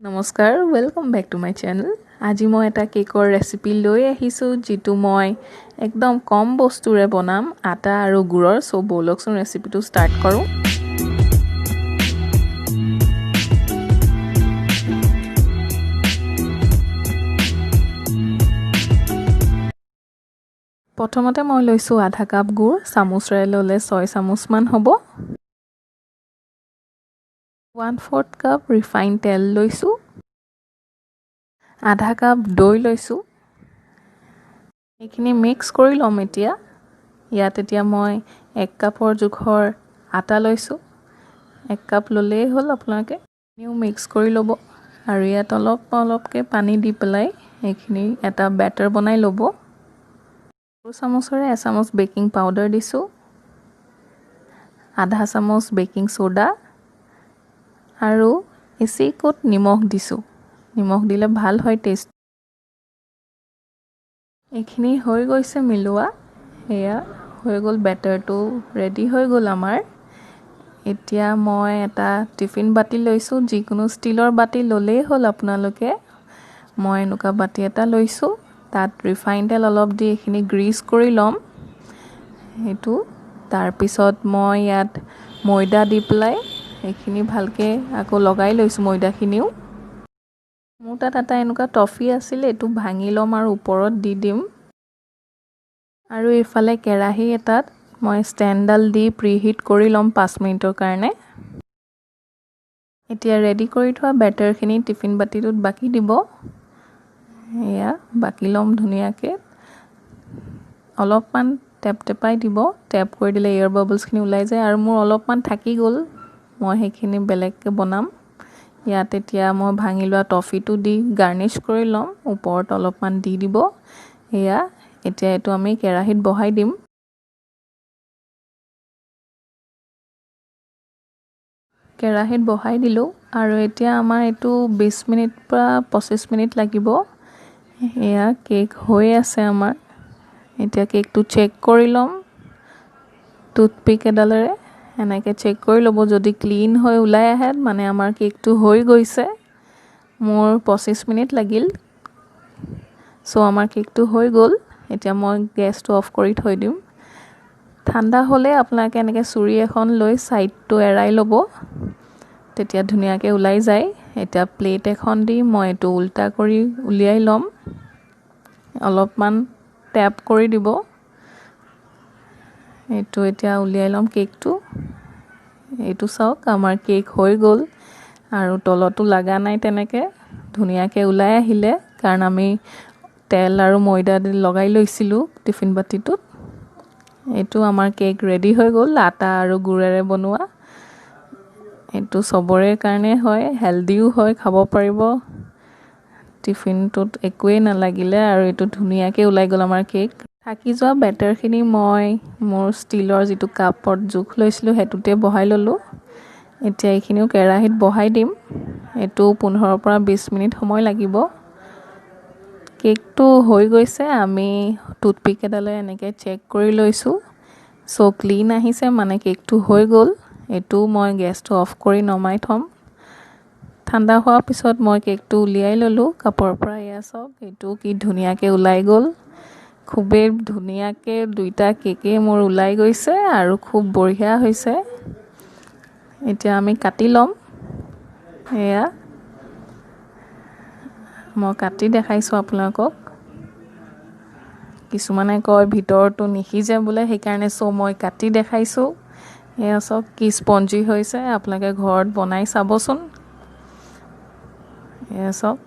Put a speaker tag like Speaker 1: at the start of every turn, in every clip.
Speaker 1: নমস্কাৰ welcome back to my channel. আজি মই এটা কেকৰ ৰেচিপি লৈ আহিছোঁ যিটো মই একদম কম বস্তুৰে বনাম, আটা আৰু গুড়ৰ। সো বলকচোন ৰেচিপিটো ষ্টাৰ্ট কৰোঁ। প্ৰথমতে মই লৈছোঁ আধা কাপ গুড়, চামুচেৰে ল'লে 6 চামুচমান হ'ব। 1/4 কাপ ৰিফাইন তেল লৈছোঁ, আধা কাপ দৈ লৈছোঁ। এইখিনি মিক্স কৰি ল'ম। এতিয়া মই 1 কাপৰ জোখৰ আটা লৈছোঁ। 1 কাপ ল'লেই হ'ল আপোনালোকে। এইখিনিও মিক্স কৰি ল'ব আৰু ইয়াত অলপকৈ পানী দি পেলাই এইখিনি এটা বেটাৰ বনাই ল'ব। 2 চামুচেৰে 1 চামুচ বেকিং পাউডাৰ দিছোঁ, আধা চামুচ বেকিং সোডা আৰু এচিকুট নিমখ দিছোঁ। নিমখ দিলে ভাল হয় টেষ্ট। এইখিনি হৈ গৈছে মিলোৱা। এয়া হৈ গ'ল, বেটাৰটো ৰেডি হৈ গ'ল আমাৰ। এতিয়া মই এটা টিফিন বাতি লৈছোঁ, যিকোনো ষ্টিলৰ বাতি ল'লেই হ'ল আপোনালোকে। মই এনেকুৱা বাতি এটা লৈছোঁ, তাত ৰিফাইন তেল অলপ দি এইখিনি গ্ৰীজ কৰি ল'ম। সেইটো তাৰপিছত মই ইয়াত ময়দা দি পেলাই এইখিনি ভালকৈ আকৌ লগাই লৈছোঁ ময়দাখিনিও। মোৰ তাত এটা এনেকুৱা টফি আছিলে, এইটো ভাঙি ল'ম আৰু ওপৰত দি দিম। আৰু ইফালে কেৰাহী এটাত মই ষ্টেণ্ডডাল দি প্ৰিহিট কৰি ল'ম 5 মিনিটৰ কাৰণে। এতিয়া ৰেডি কৰি থোৱা বেটাৰখিনি টিফিন বাতিটোত বাকি দিব। এয়া বাকি ল'ম ধুনীয়াকৈ। অলপমান টেপাই দিব। টেপ কৰি দিলে এয়াৰ বাবলছখিনি ওলাই যায়। আৰু মোৰ অলপমান থাকি গ'ল, মই সেইখিনি বেলেগকৈ বনাম। ইয়াত এতিয়া মই ভাঙি লোৱা টফিটো দি গাৰ্নিছ কৰি ল'ম, ওপৰত অলপমান দি দিব। এয়া এতিয়া এইটো আমি কেৰাহীত বহাই দিম। কেৰাহীত বহাই দিলোঁ আৰু এতিয়া আমাৰ এইটো 20 মিনিট পৰা 25 মিনিট লাগিব। এয়া কেক হৈ আছে আমাৰ। এতিয়া কেকটো চেক কৰি ল'ম টুথপিক এডালেৰে। এনেকৈ চেক কৰি ল'ব, যদি ক্লিন হৈ ওলাই আহে মানে আমাৰ কেকটো হৈ গৈছে। মোৰ 25 মিনিট লাগিল। চ' আমাৰ কেকটো হৈ গ'ল। এতিয়া মই গেছটো অফ কৰি থৈ দিম। ঠাণ্ডা হ'লে আপোনালোকে এনেকৈ চুৰি এখন লৈ ছাইডটো এৰাই ল'ব, তেতিয়া ধুনীয়াকৈ ওলাই যায়। এতিয়া প্লেট এখন দি মই এইটো উল্টা কৰি উলিয়াই ল'ম। অলপমান টেপ কৰি দিব। এইটো এতিয়া উলিয়াই ল'ম কেকটো। এইটো চাওক, আমাৰ কেক হৈ গ'ল আৰু তলতো লগা নাই, তেনেকৈ ধুনীয়াকৈ ওলাই আহিলে, কাৰণ আমি তেল আৰু ময়দা দি লগাই লৈছিলোঁ টিফিন বাতিটোত। এইটো আমাৰ কেক ৰেডি হৈ গ'ল, আটা আৰু গুড়েৰে বনোৱা। এইটো চবৰে কাৰণে হয়, হেল্ডিও হয়, খাব পাৰিব। টিফিনটোত একোৱেই নালাগিলে আৰু এইটো ধুনীয়াকৈ ওলাই গ'ল আমাৰ কেক। থাকি যোৱা বেটাৰখিনি মই মোৰ ষ্টিলৰ যিটো কাপত জোখ লৈছিলোঁ সেইটোতে বহাই ল'লোঁ। এতিয়া এইখিনিও কেৰাহীত বহাই দিম। এইটো 15 পৰা 20 মিনিট সময় লাগিব। কেকটো হৈ গৈছে। আমি টুথপিক এডালে এনেকৈ চেক কৰি লৈছোঁ। চ' ক্লিন আহিছে, মানে কেকটো হৈ গ'ল। এইটো মই গেছটো অফ কৰি নমাই থ'ম। ঠাণ্ডা হোৱাৰ পিছত মই কেকটো উলিয়াই ল'লোঁ কাপৰ পৰা। এয়া চাওক, এইটো কি ধুনীয়াকৈ ওলাই গ'ল। খুবেই ধুনীয়াকৈ দুইটা কেকেই মোৰ ওলাই গৈছে আৰু খুব বঢ়িয়া হৈছে। এতিয়া আমি কাটি ল'ম। এয়া মই কাটি দেখাইছোঁ আপোনালোকক। কিছুমানে কয় ভিতৰটো নিসিজে বোলে, সেইকাৰণে মই কাটি দেখাইছোঁ। এয়া চাওক কি স্পঞ্জি হৈছে, আপোনালোকে ঘৰত বনাই চাবচোন। এয়া চাওক।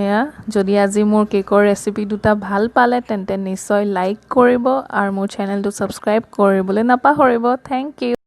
Speaker 1: এয়া যদি আজি মোৰ কেকৰ ৰেচিপি দুটা ভাল পালে তেন্তে নিশ্চয় লাইক কৰিব আৰু মোৰ চেনেলটো ছাবস্ক্ৰাইব কৰিবলৈ নাপাহৰিব। Thank U.